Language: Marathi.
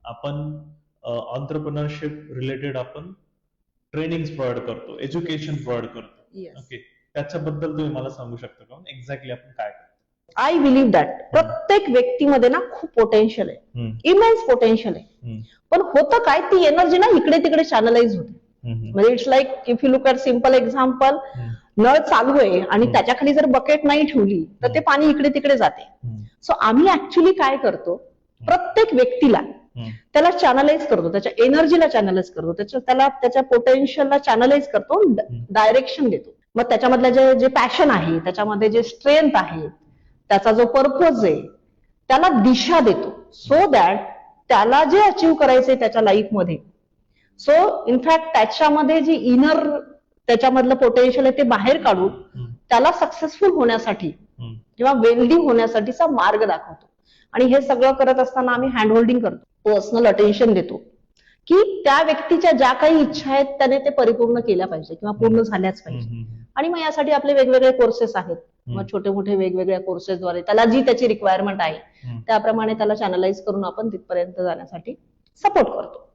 आपण ऑन्टरप्रिनरशिप रिलेटेड आपण ट्रेनिंग प्रोव्हाइड करतो, एज्युकेशन प्रोव्हाइड करतो. ओके, त्याच्याबद्दल तुम्ही मला सांगू शकता का एक्झॅक्टली आपण काय करतो? आय बिलीव्ह दॅट प्रत्येक व्यक्तीमध्ये ना खूप पोटेन्शियल आहे, इमेन्स पोटेन्शियल आहे. पण होतं काय, ती एनर्जी ना इकडे तिकडे चॅनलाइज होते. म्हणजे it's like if you look at simple example, नळ चालू आहे आणि त्याच्या खाली जर बकेट नाही ठेवली तर ते पाणी इकडे तिकडे जाते. सो आम्ही ऍक्च्युली काय करतो, प्रत्येक व्यक्तीला त्याला चॅनलाइज करतो, त्याच्या एनर्जीला चॅनलाइज करतो, त्याला त्याच्या पोटेन्शियलला चॅनलाइज करतो, डायरेक्शन देतो. मग त्याच्यामधलं जे पॅशन आहे, त्याच्यामध्ये जे स्ट्रेंथ आहे, त्याचा जो पर्पज आहे, त्याला दिशा देतो. सो दॅट त्याला जे अचीव्ह करायचंय त्याच्या लाईफमध्ये, सो इनफॅक्ट त्याच्यामध्ये जी इनर त्याच्यामधलं पोटेन्शियल आहे ते बाहेर काढून त्याला सक्सेसफुल होण्यासाठी किंवा वेल्दी होण्यासाठीचा मार्ग दाखवतो. आणि हे सगळं करत असताना आम्ही हँडहोल्डिंग करतो, पर्सनल अटेन्शन देतो की त्या व्यक्तीच्या ज्या काही इच्छा आहेत त्याने ते परिपूर्ण केल्या पाहिजे किंवा पूर्ण झाल्याच पाहिजे. आणि मग यासाठी आपले वेगवेगळे कोर्सेस आहेत. मग छोटे मोठे वेगवेगळ्या कोर्सेसद्वारे त्याला जी त्याची रिक्वायरमेंट आहे त्याप्रमाणे त्याला चॅनलाइज करून आपण तिथपर्यंत जाण्यासाठी सपोर्ट करतो.